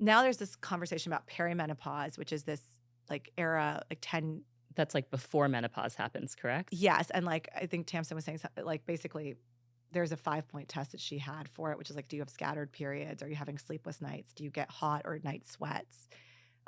A: now there's this conversation about perimenopause, which is this like era, like 10.
B: That's like before menopause happens, correct?
A: Yes. And like, I think Tamsin was saying something like basically there's a 5-point test that she had for it, which is like, do you have scattered periods? Are you having sleepless nights? Do you get hot or night sweats?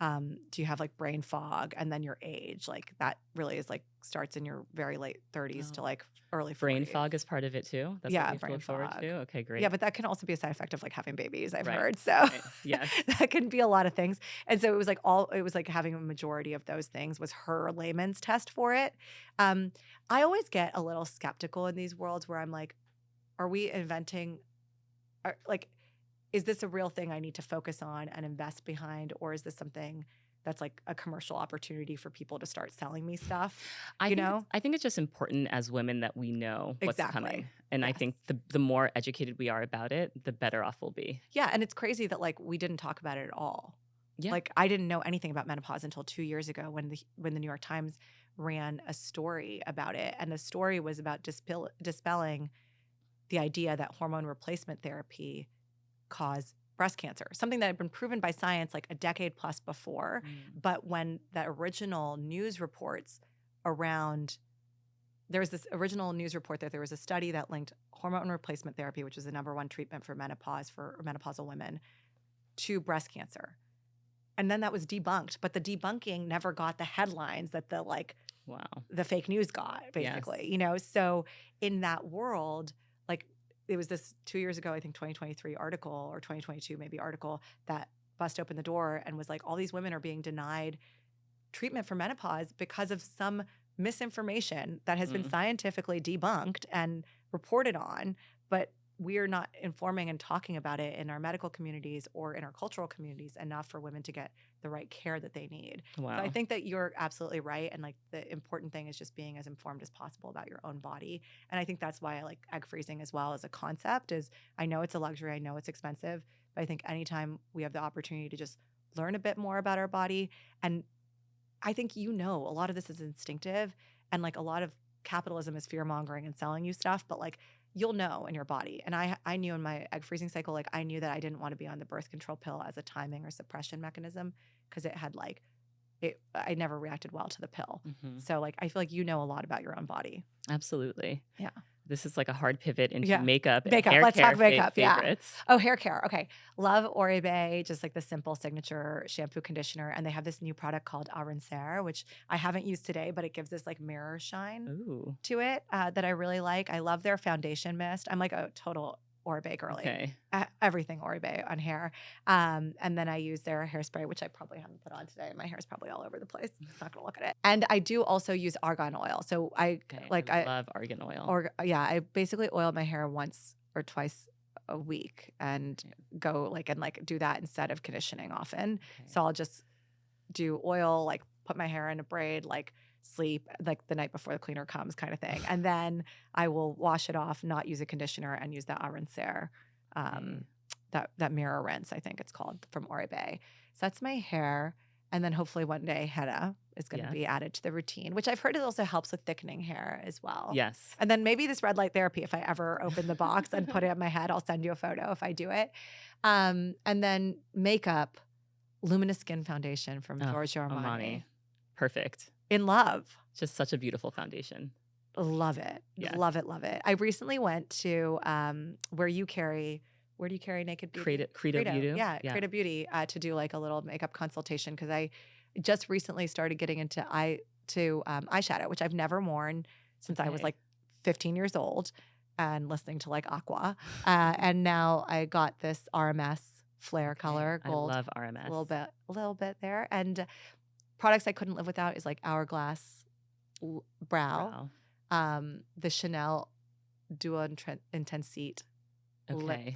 A: Do you have like brain fog? And then your age, like that really is like starts in your very late 30s to like early 40s.
B: Brain fog is part of it too. That's
A: Yeah,
B: what we have to
A: brain
B: look forward
A: fog.
B: to. Okay, great.
A: Yeah, but that can also be a side effect of like having babies, I've
B: Right,
A: heard. So
B: right. Yes.
A: that can be a lot of things. And so it was like having a majority of those things was her layman's test for it. I always get a little skeptical in these worlds where I'm like, are we inventing, is this a real thing I need to focus on and invest behind? Or is this something that's like a commercial opportunity for people to start selling me stuff?
B: I think it's just important as women that we know what's coming. And I think the more educated we are about it, the better off we'll be.
A: Yeah. And it's crazy that like we didn't talk about it at all.
B: Yeah.
A: Like I didn't know anything about menopause until 2 years ago when the New York Times ran a story about it. And the story was about dispelling the idea that hormone replacement therapy caused breast cancer, something that had been proven by science like a decade plus before. But when the original news reports there was this original news report that there was a study that linked hormone replacement therapy, which was the number one treatment for menopause for menopausal women, to breast cancer. And then that was debunked, but the debunking never got the headlines that the fake news got, basically. Yes. You know, so in that world, like it was this 2 years ago, I think 2023 article or 2022 maybe article that bust open the door and was like, all these women are being denied treatment for menopause because of some misinformation that has been scientifically debunked and reported on, but we're not informing and talking about it in our medical communities or in our cultural communities enough for women to get the right care that they need.
B: Wow.
A: So I think that you're absolutely right. And like the important thing is just being as informed as possible about your own body. And I think that's why I like egg freezing as well as a concept is I know it's a luxury. I know it's expensive, but I think anytime we have the opportunity to just learn a bit more about our body, and I think a lot of this is instinctive and like a lot of capitalism is fear mongering and selling you stuff, but like you'll know in your body. And I knew in my egg freezing cycle, like I knew that I didn't want to be on the birth control pill as a timing or suppression mechanism because it had I never reacted well to the pill. So like I feel like a lot about your own body.
B: Absolutely.
A: Yeah.
B: This is like a hard pivot into makeup.
A: Makeup.
B: Hair
A: Let's
B: care
A: talk makeup.
B: favorites.
A: Yeah. Oh, hair care. Okay. Love Oribe, just like the simple signature shampoo conditioner. And they have this new product called Arancer, which I haven't used today, but it gives this like mirror shine to it that I really like. I love their foundation mist. I'm like a total Oribe girly.
B: Okay.
A: Everything Oribe on hair. And then I use their hairspray, which I probably haven't put on today. My hair is probably all over the place. I'm not going to look at it. And I do also use argan oil. So I
B: love argan oil.
A: I basically oil my hair once or twice a week and go and do that instead of conditioning often.
B: Okay.
A: So I'll just do oil, like put my hair in a braid, like sleep like the night before the cleaner comes kind of thing. And then I will wash it off, not use a conditioner, and use that rinser, that mirror rinse, I think it's called, from Oribe. So that's my hair. And then hopefully one day henna is going to be added to the routine, which I've heard it also helps with thickening hair as well.
B: Yes.
A: And then maybe this red light therapy, if I ever open the box and put it on my head, I'll send you a photo if I do it. And then makeup, Luminous Skin Foundation from Giorgio Armani.
B: Perfect.
A: In love.
B: Just such a beautiful foundation.
A: Love it.
B: Yes.
A: Love it. Love it. I recently went to where do you carry Naked Beauty?
B: Credo Beauty.
A: Yeah, Credo Beauty to do like a little makeup consultation because I just recently started getting into eyeshadow, which I've never worn since I was like 15 years old and listening to like Aqua. And now I got this RMS Flare color gold.
B: I love RMS.
A: A little bit there. And products I couldn't live without is like Hourglass brow. The Chanel Duo Intensite lip,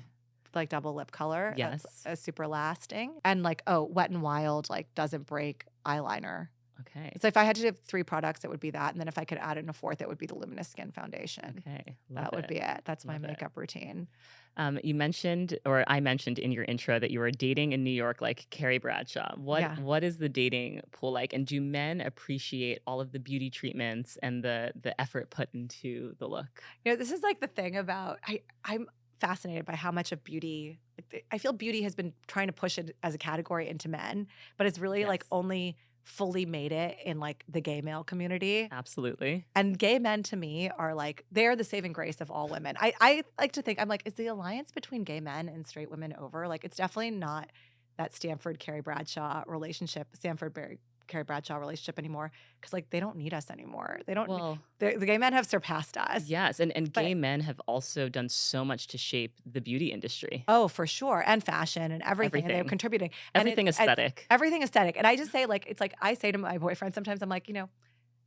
A: like double lip color.
B: Yes.
A: That's super lasting. And like, Wet n Wild, like doesn't break eyeliner.
B: Okay.
A: So if I had to do 3 products, it would be that. And then if I could add in a 4th, it would be the Luminous Skin Foundation.
B: Okay.
A: That would be it. That's my makeup routine.
B: You mentioned, or I mentioned in your intro, that you were dating in New York like Carrie Bradshaw. What is the dating pool like? And do men appreciate all of the beauty treatments and the effort put into the look?
A: This is like the thing about, I'm fascinated by how much of beauty, I feel beauty has been trying to push it as a category into men, but it's really like only fully made it in like the gay male community.
B: Absolutely.
A: And gay men to me are like, they're the saving grace of all women. I like to think, I'm like, is the alliance between gay men and straight women over? Like, it's definitely not that Carrie Bradshaw relationship anymore, because like they don't need us anymore. They don't.
B: Well,
A: the gay men have surpassed us.
B: Yes, and gay men have also done so much to shape the beauty industry.
A: Oh, for sure, and fashion and everything. And they're contributing.
B: Everything aesthetic.
A: Everything aesthetic. And I just say, like, it's like I say to my boyfriend sometimes, I'm like,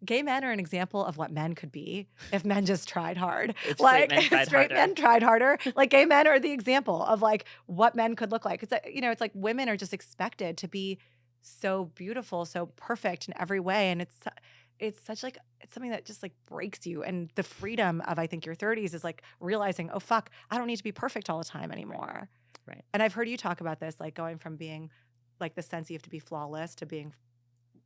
A: gay men are an example of what men could be if men just tried hard.
B: Like
A: straight men tried harder. Like gay men are the example of like what men could look like. It's like, it's like women are just expected to be so beautiful, so perfect in every way. And it's such like, it's something that just like breaks you. And the freedom of, I think, your 30s is like realizing, oh, fuck, I don't need to be perfect all the time anymore.
B: Right. And
A: I've heard you talk about this, like going from being like the sense you have to be flawless to being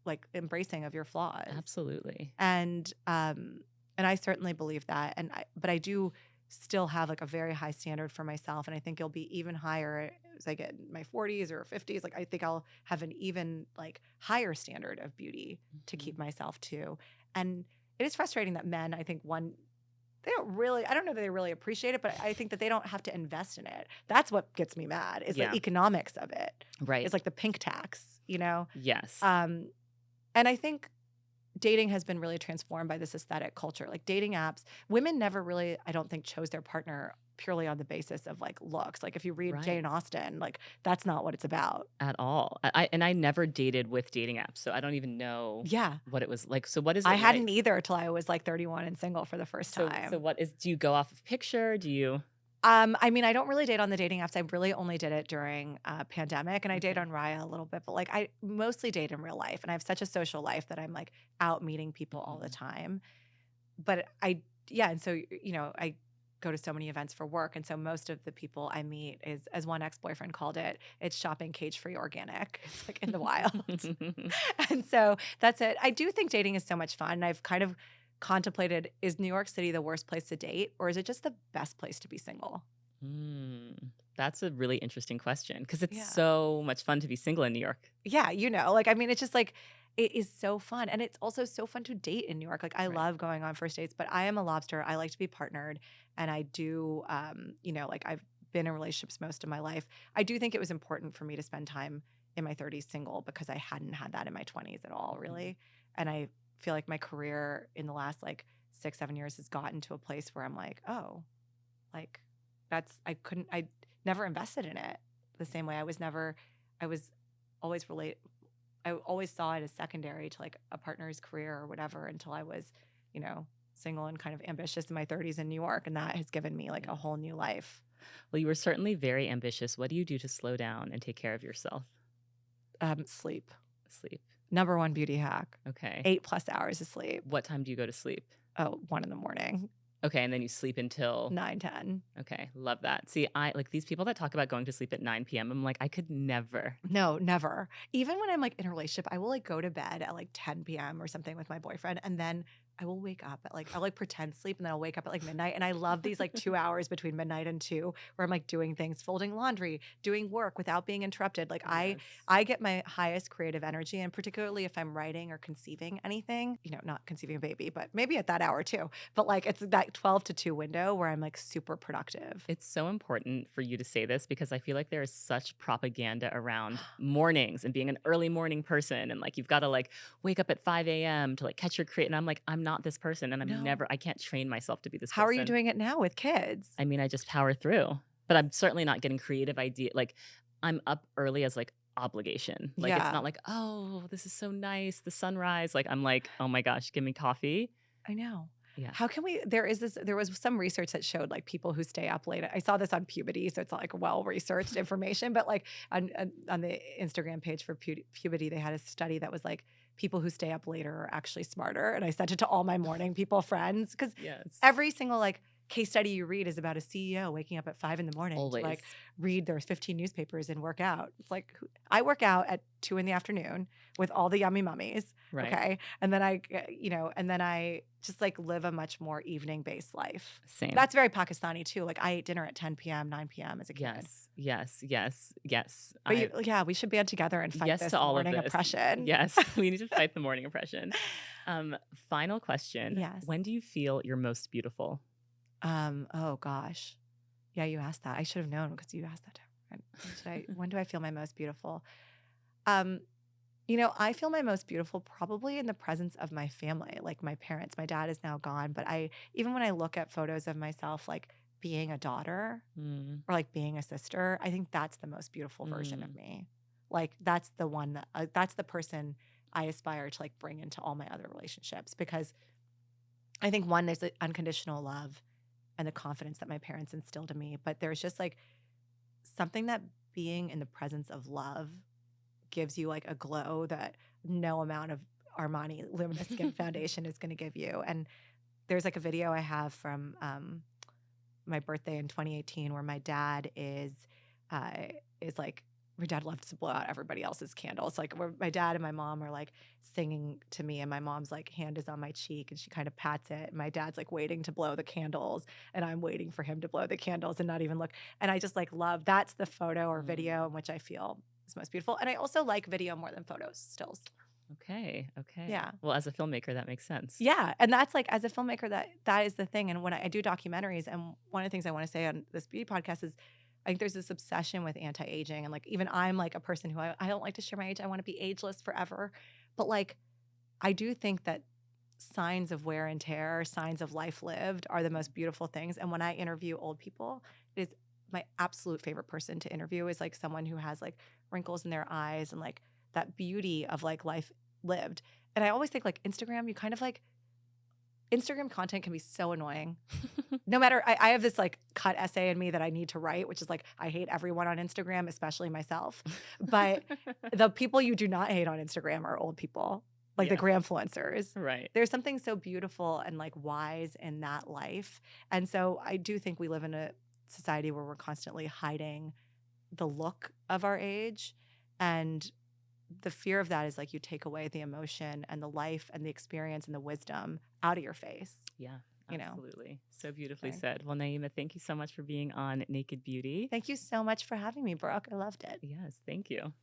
A: like embracing of your flaws.
B: Absolutely.
A: And I certainly believe that. But I do still have like a very high standard for myself. And I think it'll be even higher as I get in my 40s or 50s. Like I think I'll have an even like higher standard of beauty to keep myself to. And it is frustrating that men, I think they don't really, I don't know that they really appreciate it, but I think that they don't have to invest in it. That's what gets me mad is the economics of it.
B: Right.
A: It's like the pink tax,
B: Yes.
A: And I think dating has been really transformed by this aesthetic culture. Like dating apps, women never really, I don't think, chose their partner purely on the basis of like looks. Like if you read Jane Austen, like that's not what it's about
B: at all. I never dated with dating apps, so I don't even know what it was like. So what is it
A: I hadn't either till I was like 31 and single for the first time.
B: So do you go off of picture? Do you?
A: I mean, I don't really date on the dating apps. I really only did it during pandemic, and I date on Raya a little bit, but like I mostly date in real life, and I have such a social life that I'm like out meeting people all the time. But and so I go to so many events for work, and so most of the people I meet is, as one ex-boyfriend called it, it's shopping cage-free organic. It's like in the wild, and so that's it. I do think dating is so much fun, and I've kind of contemplated, is New York City the worst place to date, or is it just the best place to be single?
B: That's a really interesting question because it's so much fun to be single in New York.
A: Yeah, like, I mean, it's just like, it is so fun. And it's also so fun to date in New York. Like, I love going on first dates, but I am a lobster. I like to be partnered. And I do, like I've been in relationships most of my life. I do think it was important for me to spend time in my 30s single because I hadn't had that in my 20s at all, really. And I feel like my career in the last like 6-7 years has gotten to a place where I'm like, oh, like I never invested in it the same way. I was always I always saw it as secondary to like a partner's career or whatever until I was, single and kind of ambitious in my 30s in New York. And that has given me like a whole new life.
B: Well, you were certainly very ambitious. What do you do to slow down and take care of yourself?
A: Sleep.
B: Sleep.
A: Number one beauty hack.
B: Okay.
A: 8+ hours of sleep.
B: What time do you go to sleep?
A: Oh, 1 a.m.
B: Okay, and then you sleep until
A: 9, 10.
B: Okay, love that. See, I like these people that talk about going to sleep at 9 p.m. I'm like, I could never.
A: No, never. Even when I'm like in a relationship, I will like go to bed at like 10 p.m. or something with my boyfriend, and then I will wake up at I'll like pretend sleep, and then I'll wake up at like midnight. And I love these like 2 hours between midnight and 2 where I'm like doing things, folding laundry, doing work without being interrupted. Like
B: Yes.
A: I get my highest creative energy, and particularly if I'm writing or conceiving anything, not conceiving a baby, but maybe at that hour too. But like it's that 12 to 2 window where I'm like super productive.
B: It's so important for you to say this because I feel like there is such propaganda around mornings and being an early morning person. And like, you've got to like wake up at 5 a.m. to like catch your create. And I'm like, I'm not this person. And
A: No.
B: I can't train myself to be this
A: How
B: person.
A: are you doing it now with kids?
B: I mean, I just power through, but I'm certainly not getting creative idea. Like I'm up early as like obligation. Like
A: Yeah.
B: it's not like, oh, this is so nice. The sunrise. Like I'm like, oh my gosh, give me coffee.
A: I know.
B: Yeah.
A: How can we, there was some research that showed like people who stay up late. I saw this on puberty, so it's not like well-researched information, but like on the Instagram page for puberty, they had a study that was like people who stay up later are actually smarter. And I sent it to all my morning people friends because
B: Yes.
A: every single like case study you read is about a CEO waking up at 5 a.m.
B: Always.
A: to like read their 15 newspapers and work out. It's like I work out at 2 p.m. with all the yummy mummies.
B: Right.
A: Okay. And then I just like live a much more evening-based life.
B: Same.
A: That's very Pakistani too. Like I ate dinner at 10 p.m., 9 p.m. as a kid.
B: Yes.
A: But we should band together and fight
B: yes
A: this
B: to all
A: morning
B: of this.
A: oppression.
B: Yes, we need to fight the morning oppression. Final question.
A: Yes.
B: When do you feel your most beautiful?
A: Oh gosh. Yeah, you asked that. I should have known because you asked that. When do I feel my most beautiful? I feel my most beautiful probably in the presence of my family, like my parents. My dad is now gone, but even when I look at photos of myself, like being a daughter or like being a sister, I think that's the most beautiful version of me. Like that's the one that's the person I aspire to like bring into all my other relationships, because I think one, there's the unconditional love and the confidence that my parents instilled in me, but there's just like something that being in the presence of love gives you like a glow that no amount of Armani Luminous Skin Foundation is going to give you. And there's like a video I have from my birthday in 2018 where my dad is like, my dad loves to blow out everybody else's candles. Like where my dad and my mom are like singing to me, and my mom's like hand is on my cheek and she kind of pats it. And my dad's like waiting to blow the candles, and I'm waiting for him to blow the candles and not even look. And I just like love, that's the photo or video in which I feel is most beautiful. And I also like video more than photos, stills.
B: Okay.
A: Yeah.
B: Well, as a filmmaker, that makes sense.
A: Yeah. And that's like, as a filmmaker, that is the thing. And when I do documentaries, and one of the things I want to say on this beauty podcast is I think there's this obsession with anti-aging. And like, even I'm like a person who I don't like to share my age. I want to be ageless forever. But like, I do think that signs of wear and tear, signs of life lived are the most beautiful things. And when I interview old people, it is my absolute favorite person to interview is like someone who has like wrinkles in their eyes and like that beauty of like life lived. And I always think like Instagram, you kind of like, Instagram content can be so annoying. No matter, I have this like cut essay in me that I need to write, which is like, I hate everyone on Instagram, especially myself. But the people you do not hate on Instagram are old people, like the Gramfluencers.
B: Right.
A: There's something so beautiful and like wise in that life. And so I do think we live in a society where we're constantly hiding the look of our age. And the fear of that is like you take away the emotion and the life and the experience and the wisdom out of your face.
B: Yeah,
A: you know?
B: absolutely. So beautifully said. Well, Naima, thank you so much for being on Naked Beauty.
A: Thank you so much for having me, Brooke. I loved it.
B: Yes, thank you.